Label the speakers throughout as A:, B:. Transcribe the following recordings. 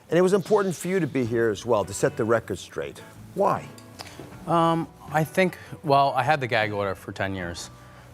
A: And it was important for you to be here as well, to set the record straight. Why?
B: I think, well, I had the gag order for 10 years.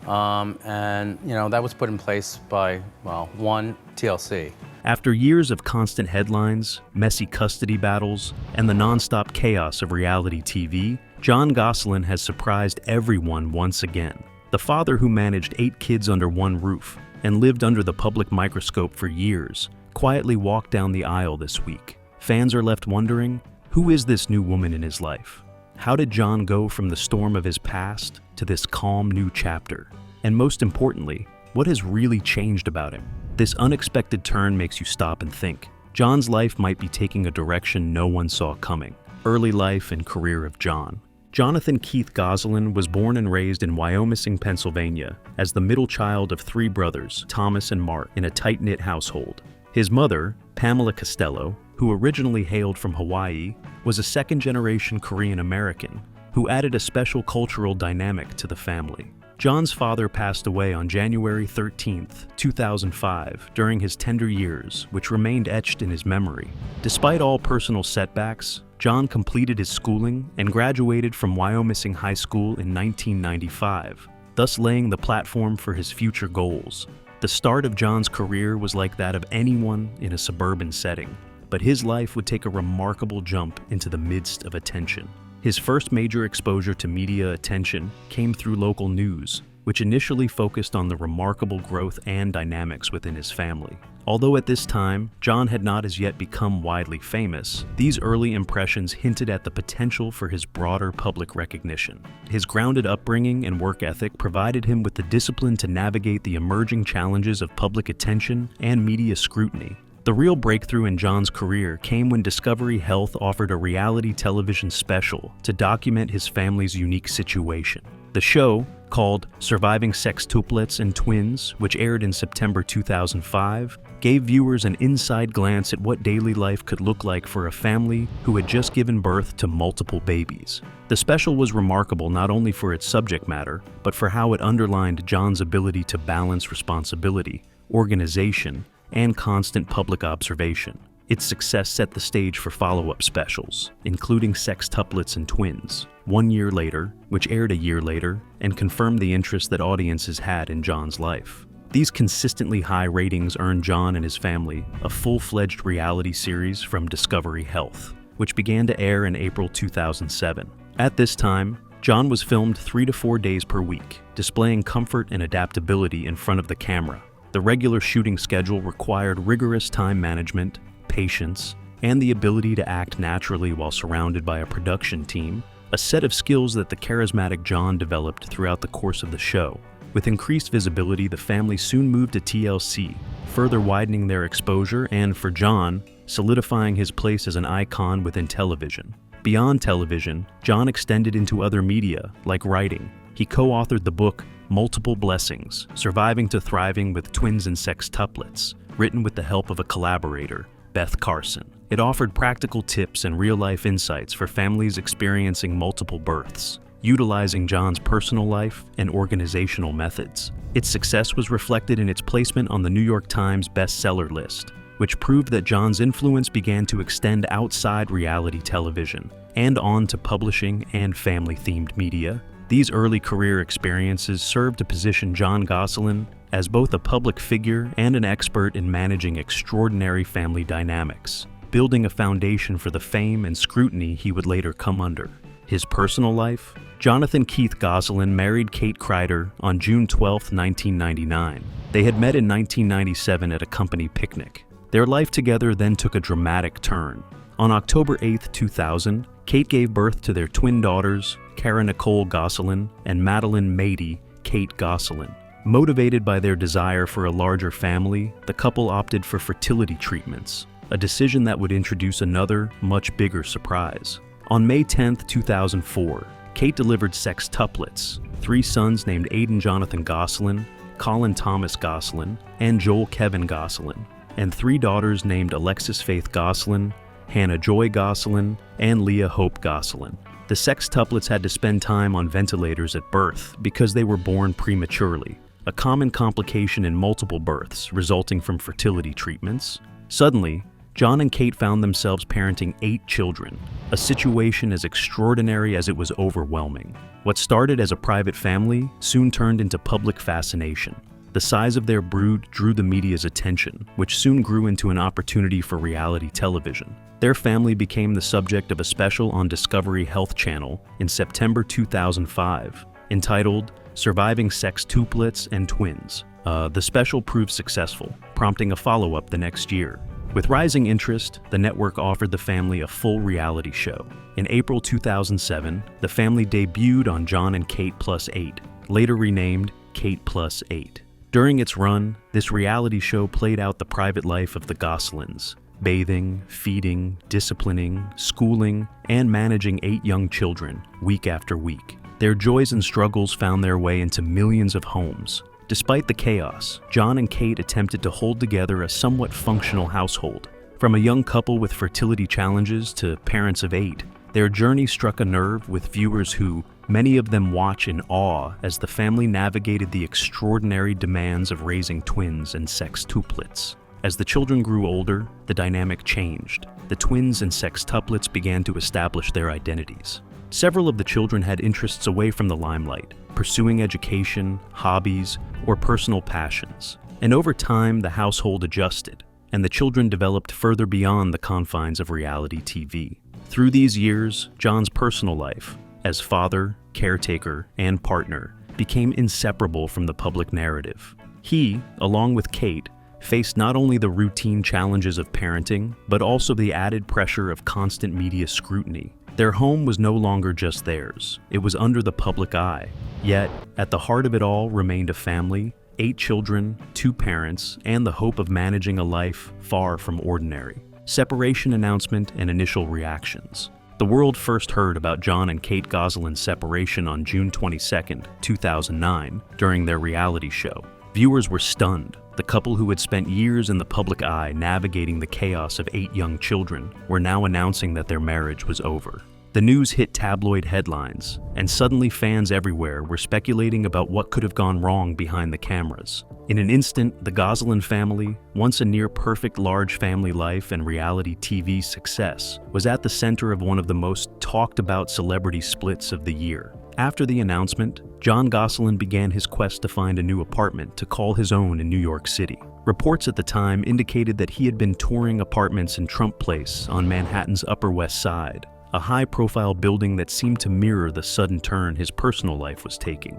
B: And, you know, that was put in place by, well, one, TLC.
C: After years of constant headlines, messy custody battles, and the nonstop chaos of reality TV, Jon Gosselin has surprised everyone once again. The father who managed 8 kids under one roof and lived under the public microscope for years quietly walked down the aisle this week. Fans are left wondering, who is this new woman in his life? How did Jon go from the storm of his past to this calm new chapter? And most importantly, what has really changed about him? This unexpected turn makes you stop and think. Jon's life might be taking a direction no one saw coming. Early life and career of Jon. Jonathan Keith Gosselin was born and raised in Wyomissing, Pennsylvania, as the middle child of 3 brothers, Thomas and Mark, in a tight-knit household. His mother, Pamela Costello, who originally hailed from Hawaii, was a second-generation Korean-American who added a special cultural dynamic to the family. Jon's father passed away on January 13, 2005, during his tender years, which remained etched in his memory. Despite all personal setbacks, Jon completed his schooling and graduated from Wyomissing High School in 1995, thus laying the platform for his future goals. The start of Jon's career was like that of anyone in a suburban setting, but his life would take a remarkable jump into the midst of attention. His first major exposure to media attention came through local news, which initially focused on the remarkable growth and dynamics within his family. Although at this time, Jon had not as yet become widely famous, these early impressions hinted at the potential for his broader public recognition. His grounded upbringing and work ethic provided him with the discipline to navigate the emerging challenges of public attention and media scrutiny. The real breakthrough in Jon's career came when Discovery Health offered a reality television special to document his family's unique situation. The show, called Surviving Sextuplets and Twins, which aired in September 2005, gave viewers an inside glance at what daily life could look like for a family who had just given birth to multiple babies. The special was remarkable not only for its subject matter, but for how it underlined Jon's ability to balance responsibility, organization, and constant public observation. Its success set the stage for follow-up specials, including Sextuplets and Twins, 1 year later, which aired a year later, and confirmed the interest that audiences had in Jon's life. These consistently high ratings earned Jon and his family a full-fledged reality series from Discovery Health, which began to air in April 2007. At this time, Jon was filmed 3 to 4 days per week, displaying comfort and adaptability in front of the camera. The regular shooting schedule required rigorous time management, patience, and the ability to act naturally while surrounded by a production team, a set of skills that the charismatic Jon developed throughout the course of the show. With increased visibility, the family soon moved to TLC, further widening their exposure and, for Jon, solidifying his place as an icon within television. Beyond television, Jon extended into other media, like writing. He co-authored the book Multiple Blessings, Surviving to Thriving with Twins and Sextuplets, written with the help of a collaborator, Beth Carson. It offered practical tips and real-life insights for families experiencing multiple births, utilizing Jon's personal life and organizational methods. Its success was reflected in its placement on the New York Times bestseller list, which proved that Jon's influence began to extend outside reality television and on to publishing and family-themed media. These early career experiences served to position Jon Gosselin as both a public figure and an expert in managing extraordinary family dynamics, building a foundation for the fame and scrutiny he would later come under. His personal life? Jonathan Keith Gosselin married Kate Kreider on June 12, 1999. They had met in 1997 at a company picnic. Their life together then took a dramatic turn. On October 8, 2000, Kate gave birth to their twin daughters, Kara Nicole Gosselin and Madeline Mady Kate Gosselin. Motivated by their desire for a larger family, the couple opted for fertility treatments, a decision that would introduce another, much bigger surprise. On May 10, 2004, Kate delivered sextuplets, 3 sons named Aidan Jonathan Gosselin, Colin Thomas Gosselin, and Joel Kevin Gosselin, and 3 daughters named Alexis Faith Gosselin, Hannah Joy Gosselin, and Leah Hope Gosselin. The sextuplets had to spend time on ventilators at birth because they were born prematurely, a common complication in multiple births resulting from fertility treatments. Suddenly, Jon and Kate found themselves parenting 8 children, a situation as extraordinary as it was overwhelming. What started as a private family soon turned into public fascination. The size of their brood drew the media's attention, which soon grew into an opportunity for reality television. Their family became the subject of a special on Discovery Health Channel in September 2005, entitled Surviving Sextuplets and Twins. The special proved successful, prompting a follow-up the next year. With rising interest, the network offered the family a full reality show. In April 2007, the family debuted on Jon and Kate Plus 8, later renamed Kate Plus 8. During its run, this reality show played out the private life of the Gosselins, bathing, feeding, disciplining, schooling, and managing 8 young children week after week. Their joys and struggles found their way into millions of homes. Despite the chaos, Jon and Kate attempted to hold together a somewhat functional household. From a young couple with fertility challenges to parents of 8, their journey struck a nerve with viewers who, many of them, watch in awe as the family navigated the extraordinary demands of raising twins and sextuplets. As the children grew older, the dynamic changed. The twins and sextuplets began to establish their identities. Several of the children had interests away from the limelight, pursuing education, hobbies, or personal passions. And over time, the household adjusted, and the children developed further beyond the confines of reality TV. Through these years, Jon's personal life, as father, caretaker, and partner, became inseparable from the public narrative. He, along with Kate, faced not only the routine challenges of parenting, but also the added pressure of constant media scrutiny. Their home was no longer just theirs. It was under the public eye. Yet, at the heart of it all remained a family, 8 children, 2 parents, and the hope of managing a life far from ordinary. Separation announcement and initial reactions. The world first heard about Jon and Kate Gosselin's separation on June 22, 2009, during their reality show. Viewers were stunned. The couple who had spent years in the public eye navigating the chaos of 8 young children were now announcing that their marriage was over. The news hit tabloid headlines, and suddenly fans everywhere were speculating about what could have gone wrong behind the cameras. In an instant, the Gosselin family, once a near-perfect large family life and reality TV success, was at the center of one of the most talked-about celebrity splits of the year. After the announcement, Jon Gosselin began his quest to find a new apartment to call his own in New York City. Reports at the time indicated that he had been touring apartments in Trump Place on Manhattan's Upper West Side, a high-profile building that seemed to mirror the sudden turn his personal life was taking.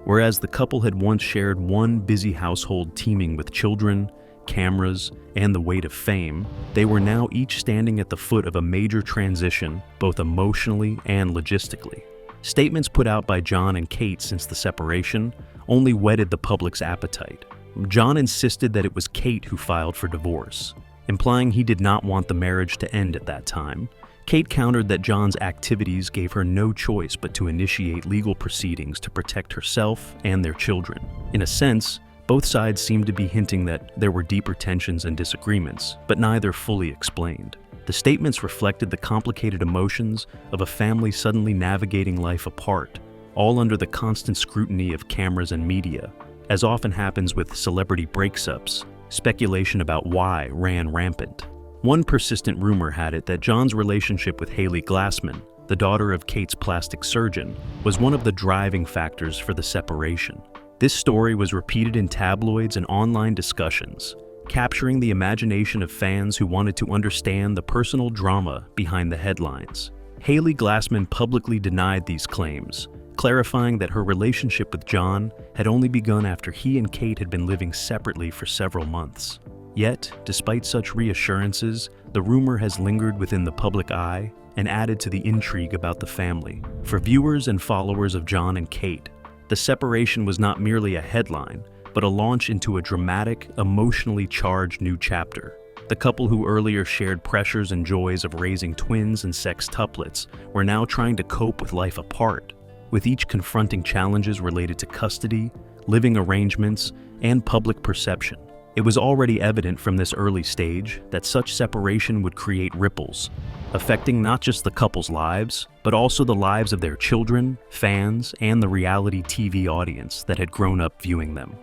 C: Whereas the couple had once shared one busy household teeming with children, cameras, and the weight of fame, they were now each standing at the foot of a major transition, both emotionally and logistically. Statements put out by Jon and Kate since the separation only whetted the public's appetite. Jon insisted that it was Kate who filed for divorce, implying he did not want the marriage to end at that time. Kate countered that Jon's activities gave her no choice but to initiate legal proceedings to protect herself and their children. In a sense, both sides seemed to be hinting that there were deeper tensions and disagreements, but neither fully explained. The statements reflected the complicated emotions of a family suddenly navigating life apart, all under the constant scrutiny of cameras and media. As often happens with celebrity breakups, speculation about why ran rampant. One persistent rumor had it that Jon's relationship with Haley Glassman, the daughter of Kate's plastic surgeon, was one of the driving factors for the separation. This story was repeated in tabloids and online discussions, capturing the imagination of fans who wanted to understand the personal drama behind the headlines. Haley Glassman publicly denied these claims, clarifying that her relationship with Jon had only begun after he and Kate had been living separately for several months. Yet, despite such reassurances, the rumor has lingered within the public eye and added to the intrigue about the family. For viewers and followers of Jon and Kate, the separation was not merely a headline, but a launch into a dramatic, emotionally charged new chapter. The couple who earlier shared pressures and joys of raising twins and sextuplets were now trying to cope with life apart, with each confronting challenges related to custody, living arrangements, and public perception. It was already evident from this early stage that such separation would create ripples, affecting not just the couple's lives, but also the lives of their children, fans, and the reality TV audience that had grown up viewing them.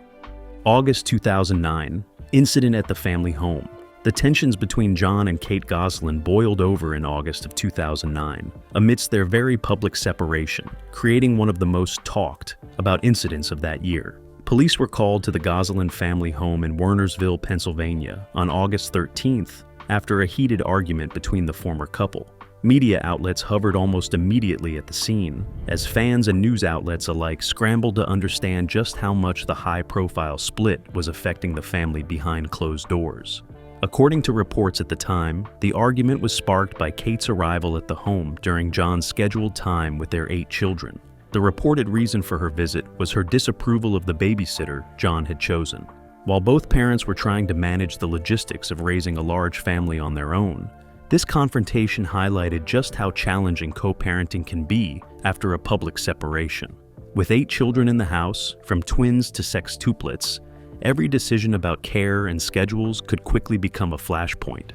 C: August 2009, incident at the family home. The tensions between Jon and Kate Gosselin boiled over in August of 2009, amidst their very public separation, creating one of the most talked about incidents of that year. Police were called to the Gosselin family home in Wernersville, Pennsylvania, on August 13th after a heated argument between the former couple. Media outlets hovered almost immediately at the scene, as fans and news outlets alike scrambled to understand just how much the high-profile split was affecting the family behind closed doors. According to reports at the time, the argument was sparked by Kate's arrival at the home during Jon's scheduled time with their 8 children. The reported reason for her visit was her disapproval of the babysitter Jon had chosen. While both parents were trying to manage the logistics of raising a large family on their own, this confrontation highlighted just how challenging co-parenting can be after a public separation. With 8 children in the house, from twins to sextuplets, every decision about care and schedules could quickly become a flashpoint.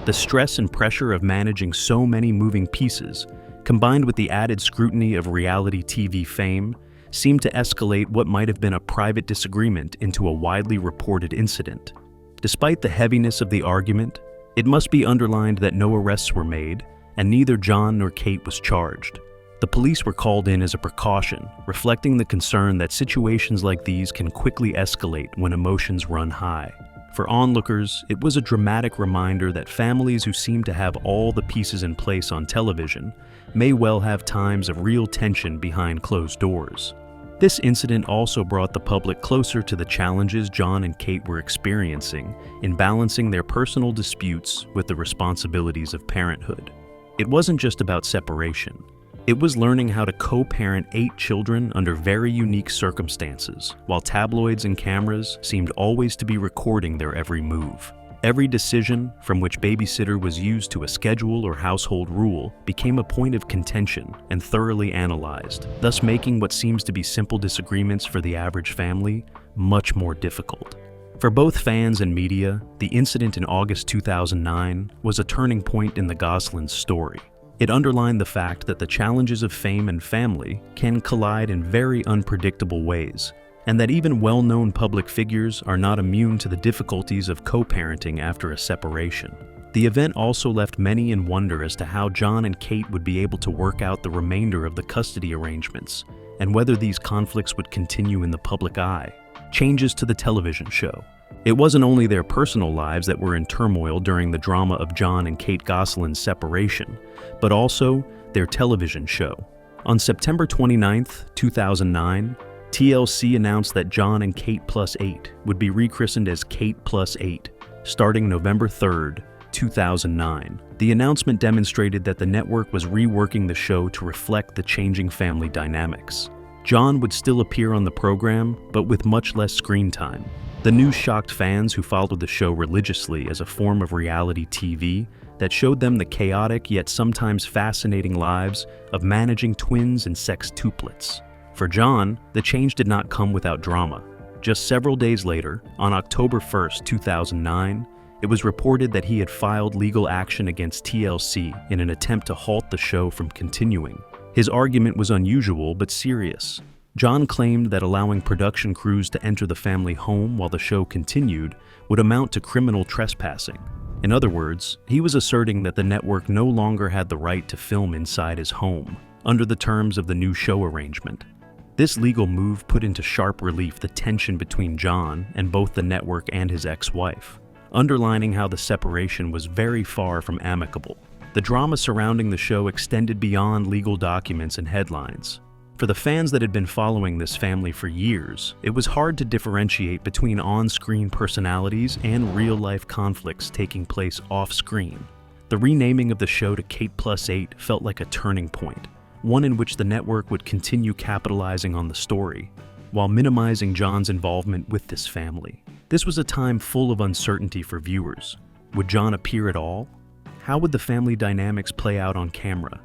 C: The stress and pressure of managing so many moving pieces, combined with the added scrutiny of reality TV fame, seemed to escalate what might have been a private disagreement into a widely reported incident. Despite the heaviness of the argument, it must be underlined that no arrests were made, and neither Jon nor Kate was charged. The police were called in as a precaution, reflecting the concern that situations like these can quickly escalate when emotions run high. For onlookers, it was a dramatic reminder that families who seem to have all the pieces in place on television may well have times of real tension behind closed doors. This incident also brought the public closer to the challenges Jon and Kate were experiencing in balancing their personal disputes with the responsibilities of parenthood. It wasn't just about separation. It was learning how to co-parent 8 children under very unique circumstances, while tabloids and cameras seemed always to be recording their every move. Every decision, from which babysitter was used to a schedule or household rule, became a point of contention and thoroughly analyzed, thus making what seems to be simple disagreements for the average family much more difficult. For both fans and media, the incident in August 2009 was a turning point in the Gosselins' story. It underlined the fact that the challenges of fame and family can collide in very unpredictable ways, and that even well-known public figures are not immune to the difficulties of co-parenting after a separation. The event also left many in wonder as to how Jon and Kate would be able to work out the remainder of the custody arrangements, and whether these conflicts would continue in the public eye. Changes to the television show. It wasn't only their personal lives that were in turmoil during the drama of Jon and Kate Gosselin's separation, but also their television show. On September 29, 2009, TLC announced that Jon and Kate Plus 8 would be rechristened as Kate Plus 8, starting November 3, 2009. The announcement demonstrated that the network was reworking the show to reflect the changing family dynamics. Jon would still appear on the program, but with much less screen time. The news shocked fans who followed the show religiously as a form of reality TV that showed them the chaotic yet sometimes fascinating lives of managing twins and sextuplets. For Jon, the change did not come without drama. Just several days later, on October 1, 2009, it was reported that he had filed legal action against TLC in an attempt to halt the show from continuing. His argument was unusual but serious. Jon claimed that allowing production crews to enter the family home while the show continued would amount to criminal trespassing. In other words, he was asserting that the network no longer had the right to film inside his home, under the terms of the new show arrangement. This legal move put into sharp relief the tension between Jon and both the network and his ex-wife, underlining how the separation was very far from amicable. The drama surrounding the show extended beyond legal documents and headlines. For the fans that had been following this family for years, it was hard to differentiate between on-screen personalities and real-life conflicts taking place off-screen. The renaming of the show to Kate Plus 8 felt like a turning point, one in which the network would continue capitalizing on the story, while minimizing Jon's involvement with this family. This was a time full of uncertainty for viewers. Would Jon appear at all? How would the family dynamics play out on camera?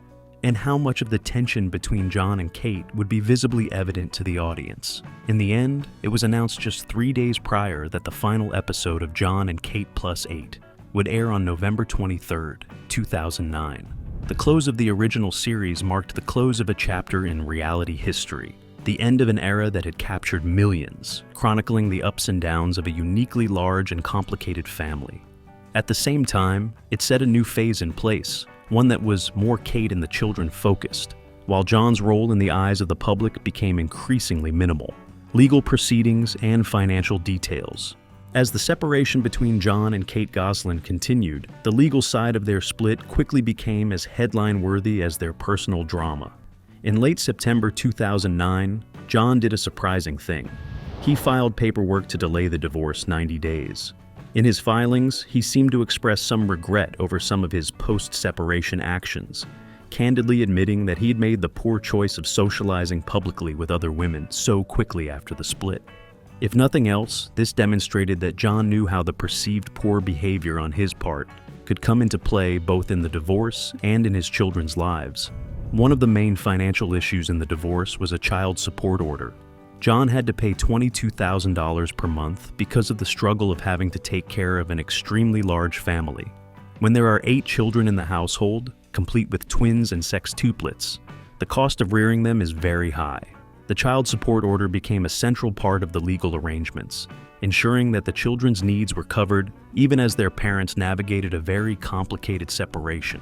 C: And how much of the tension between Jon and Kate would be visibly evident to the audience? In the end, it was announced just 3 days prior that the final episode of Jon and Kate Plus 8 would air on November 23, 2009. The close of the original series marked the close of a chapter in reality history, the end of an era that had captured millions, chronicling the ups and downs of a uniquely large and complicated family. At the same time, it set a new phase in place, one that was more Kate and the children focused, while Jon's role in the eyes of the public became increasingly minimal. Legal proceedings and financial details. As the separation between Jon and Kate Gosselin continued, the legal side of their split quickly became as headline-worthy as their personal drama. In late September 2009, Jon did a surprising thing. He filed paperwork to delay the divorce 90 days. In his filings, he seemed to express some regret over some of his post-separation actions, candidly admitting that he'd made the poor choice of socializing publicly with other women so quickly after the split. If nothing else, this demonstrated that Jon knew how the perceived poor behavior on his part could come into play both in the divorce and in his children's lives. One of the main financial issues in the divorce was a child support order. Jon had to pay $22,000 per month because of the struggle of having to take care of an extremely large family. When there are 8 children in the household, complete with twins and sextuplets, the cost of rearing them is very high. The child support order became a central part of the legal arrangements, ensuring that the children's needs were covered even as their parents navigated a very complicated separation.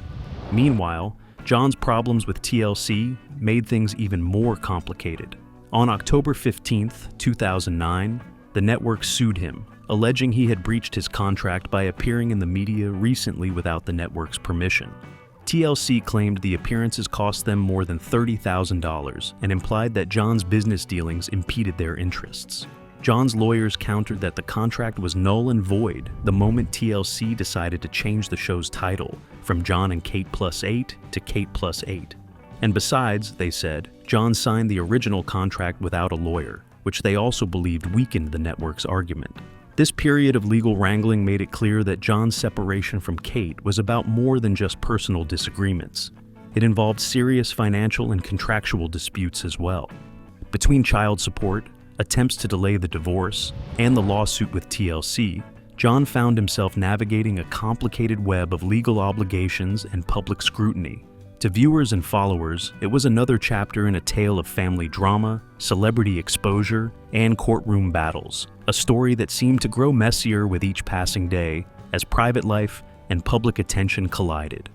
C: Meanwhile, Jon's problems with TLC made things even more complicated. On October 15, 2009, the network sued him, alleging he had breached his contract by appearing in the media recently without the network's permission. TLC claimed the appearances cost them more than $30,000 and implied that Jon's business dealings impeded their interests. Jon's lawyers countered that the contract was null and void the moment TLC decided to change the show's title from Jon and Kate Plus 8 to Kate Plus 8. And besides, they said, Jon signed the original contract without a lawyer, which they also believed weakened the network's argument. This period of legal wrangling made it clear that Jon's separation from Kate was about more than just personal disagreements. It involved serious financial and contractual disputes as well. Between child support, attempts to delay the divorce, and the lawsuit with TLC, Jon found himself navigating a complicated web of legal obligations and public scrutiny. To viewers and followers, it was another chapter in a tale of family drama, celebrity exposure, and courtroom battles, a story that seemed to grow messier with each passing day as private life and public attention collided.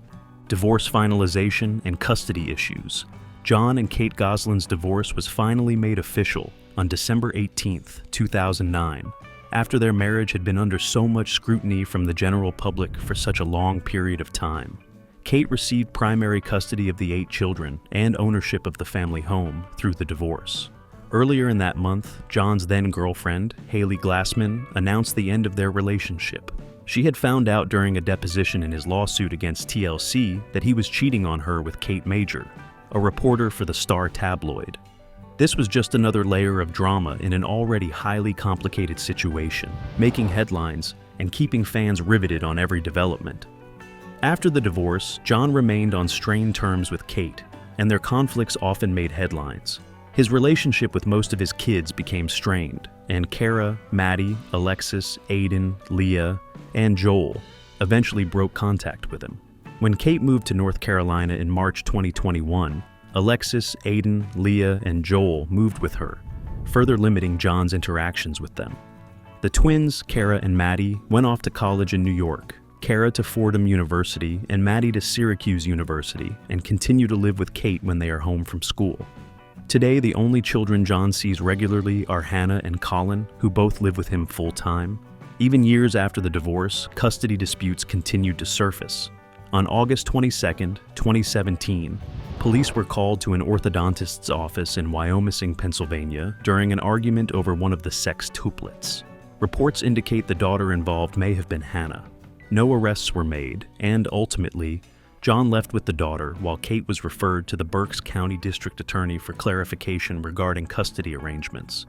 C: Divorce finalization and custody issues. Jon and Kate Gosselin's divorce was finally made official on December 18, 2009, after their marriage had been under so much scrutiny from the general public for such a long period of time. Kate received primary custody of the 8 children and ownership of the family home through the divorce. Earlier in that month, Jon's then-girlfriend, Haley Glassman, announced the end of their relationship. She had found out during a deposition in his lawsuit against TLC that he was cheating on her with Kate Major, a reporter for the Star tabloid. This was just another layer of drama in an already highly complicated situation, making headlines and keeping fans riveted on every development. After the divorce, Jon remained on strained terms with Kate, and their conflicts often made headlines. His relationship with most of his kids became strained, and Kara, Maddie, Alexis, Aiden, Leah, and Joel eventually broke contact with him. When Kate moved to North Carolina in March 2021, Alexis, Aiden, Leah, and Joel moved with her, further limiting Jon's interactions with them. The twins, Kara and Maddie, went off to college in New York, Kara to Fordham University and Maddie to Syracuse University, and continue to live with Kate when they are home from school. Today, the only children Jon sees regularly are Hannah and Colin, who both live with him full-time. Even years after the divorce, custody disputes continued to surface. On August 22, 2017, police were called to an orthodontist's office in Wyomissing, Pennsylvania, during an argument over one of the sextuplets. Reports indicate the daughter involved may have been Hannah. No arrests were made, and ultimately, Jon left with the daughter while Kate was referred to the Berks County District Attorney for clarification regarding custody arrangements.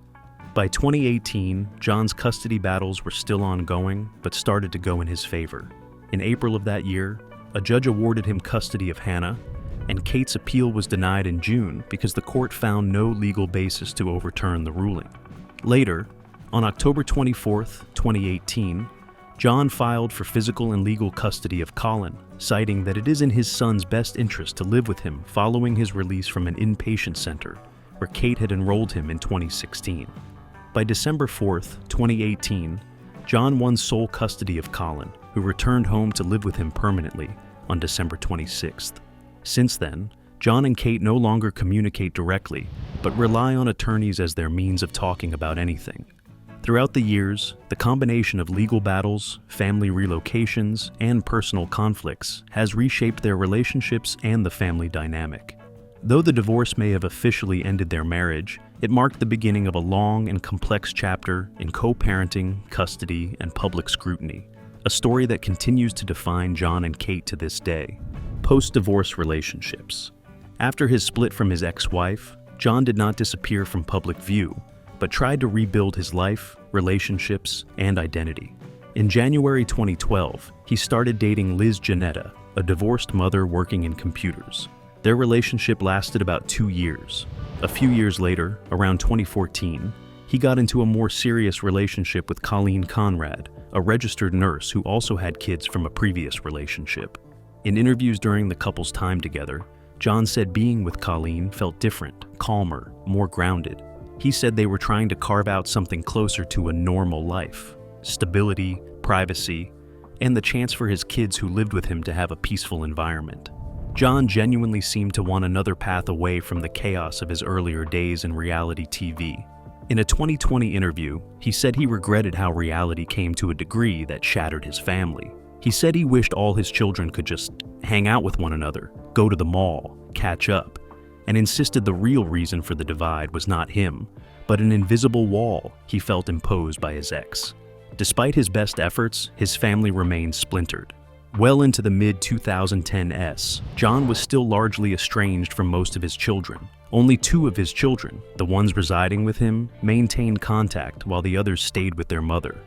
C: By 2018, Jon's custody battles were still ongoing, but started to go in his favor. In April of that year, a judge awarded him custody of Hannah, and Kate's appeal was denied in June because the court found no legal basis to overturn the ruling. Later, on October 24, 2018, Jon filed for physical and legal custody of Colin, citing that it is in his son's best interest to live with him following his release from an inpatient center, where Kate had enrolled him in 2016. By December 4, 2018, Jon won sole custody of Colin, who returned home to live with him permanently on December 26th. Since then, Jon and Kate no longer communicate directly, but rely on attorneys as their means of talking about anything. Throughout the years, the combination of legal battles, family relocations, and personal conflicts has reshaped their relationships and the family dynamic. Though the divorce may have officially ended their marriage, it marked the beginning of a long and complex chapter in co-parenting, custody, and public scrutiny, a story that continues to define Jon and Kate to this day. Post-divorce relationships. After his split from his ex-wife, Jon did not disappear from public view, but tried to rebuild his life, relationships, and identity. In January 2012, he started dating Liz Janetta, a divorced mother working in computers. Their relationship lasted about 2 years. A few years later, around 2014, he got into a more serious relationship with Colleen Conrad, a registered nurse who also had kids from a previous relationship. In interviews during the couple's time together, Jon said being with Colleen felt different, calmer, more grounded. He said they were trying to carve out something closer to a normal life, stability, privacy, and the chance for his kids who lived with him to have a peaceful environment. Jon genuinely seemed to want another path away from the chaos of his earlier days in reality TV. In a 2020 interview, he said he regretted how reality came to a degree that shattered his family. He said he wished all his children could just hang out with one another, go to the mall, catch up, and insisted the real reason for the divide was not him, but an invisible wall he felt imposed by his ex. Despite his best efforts, his family remained splintered. Well into the mid-2010s, Jon was still largely estranged from most of his children. Only 2 of his children, the ones residing with him, maintained contact while the others stayed with their mother.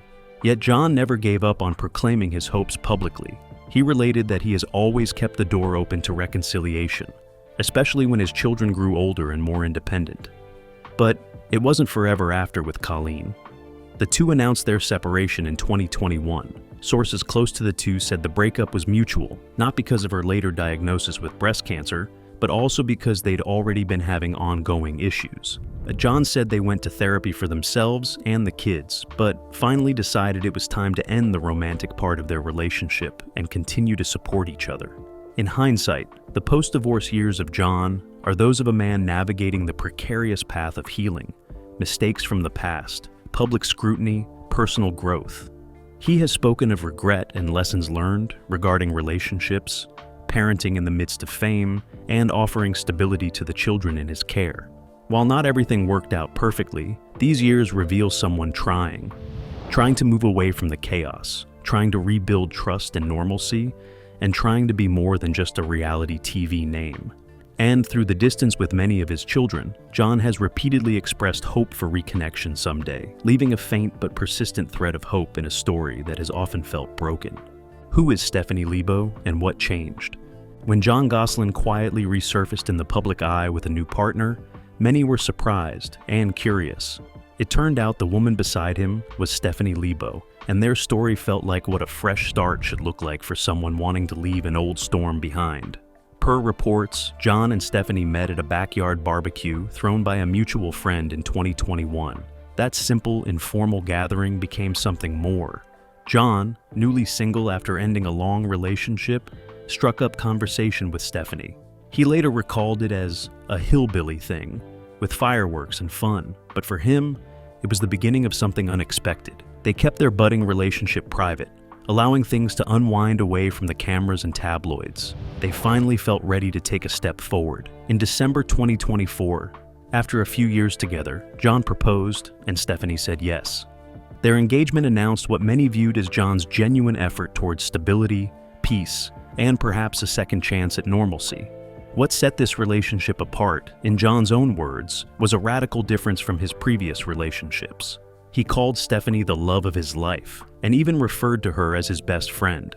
C: Yet Jon never gave up on proclaiming his hopes publicly. He related that he has always kept the door open to reconciliation, especially when his children grew older and more independent. But it wasn't forever after with Colleen. The two announced their separation in 2021. Sources close to the two said the breakup was mutual, not because of her later diagnosis with breast cancer, but also because they'd already been having ongoing issues. Jon said they went to therapy for themselves and the kids, but finally decided it was time to end the romantic part of their relationship and continue to support each other. In hindsight, the post-divorce years of Jon are those of a man navigating the precarious path of healing, mistakes from the past, public scrutiny, personal growth. He has spoken of regret and lessons learned regarding relationships, parenting in the midst of fame, and offering stability to the children in his care. While not everything worked out perfectly, these years reveal someone trying to move away from the chaos, trying to rebuild trust and normalcy, and trying to be more than just a reality TV name. And through the distance with many of his children, Jon has repeatedly expressed hope for reconnection someday, leaving a faint but persistent thread of hope in a story that has often felt broken. Who is Stephanie Lebo, and what changed? When Jon Gosselin quietly resurfaced in the public eye with a new partner, many were surprised and curious. It turned out the woman beside him was Stephanie Lebo, and their story felt like what a fresh start should look like for someone wanting to leave an old storm behind. Per reports, Jon and Stephanie met at a backyard barbecue thrown by a mutual friend in 2021. That simple, informal gathering became something more. Jon, newly single after ending a long relationship, struck up conversation with Stephanie. He later recalled it as a hillbilly thing, with fireworks and fun, but for him, it was the beginning of something unexpected. They kept their budding relationship private, allowing things to unwind away from the cameras and tabloids. They finally felt ready to take a step forward. In December 2024, after a few years together, Jon proposed and Stephanie said yes. Their engagement announced what many viewed as Jon's genuine effort towards stability, peace, and perhaps a second chance at normalcy. What set this relationship apart, in Jon's own words, was a radical difference from his previous relationships. He called Stephanie the love of his life, and even referred to her as his best friend.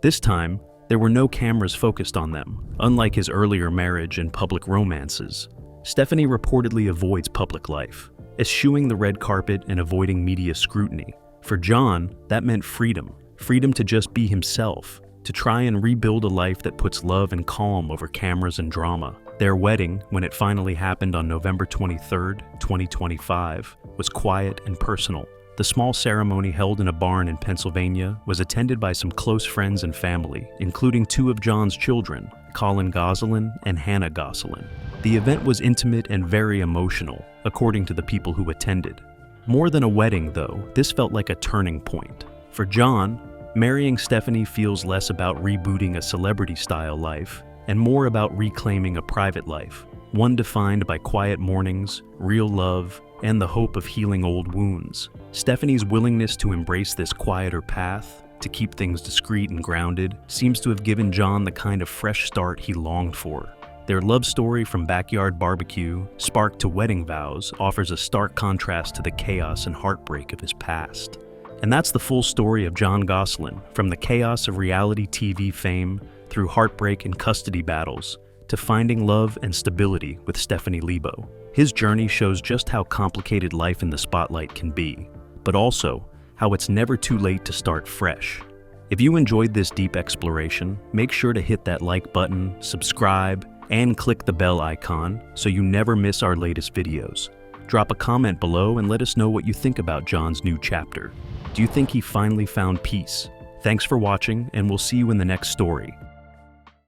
C: This time, there were no cameras focused on them, unlike his earlier marriage and public romances. Stephanie reportedly avoids public life, eschewing the red carpet and avoiding media scrutiny. For Jon, that meant freedom to just be himself, to try and rebuild a life that puts love and calm over cameras and drama. Their wedding, when it finally happened on November 23, 2025, was quiet and personal. The small ceremony held in a barn in Pennsylvania was attended by some close friends and family, including two of Jon's children, Jon Gosselin and Hannah Gosselin. The event was intimate and very emotional, according to the people who attended. More than a wedding, though, this felt like a turning point. For Jon, marrying Stephanie feels less about rebooting a celebrity-style life and more about reclaiming a private life, one defined by quiet mornings, real love, and the hope of healing old wounds. Stephanie's willingness to embrace this quieter path, to keep things discreet and grounded, seems to have given Jon the kind of fresh start he longed for. Their love story from backyard barbecue, sparked to wedding vows, offers a stark contrast to the chaos and heartbreak of his past. And that's the full story of Jon Gosselin, from the chaos of reality TV fame, through heartbreak and custody battles, to finding love and stability with Stephanie Lebo. His journey shows just how complicated life in the spotlight can be, but also how it's never too late to start fresh. If you enjoyed this deep exploration, make sure to hit that like button, subscribe, and click the bell icon so you never miss our latest videos. Drop a comment below and let us know what you think about Jon's new chapter. Do you think he finally found peace? Thanks for watching, and we'll see you in the next story.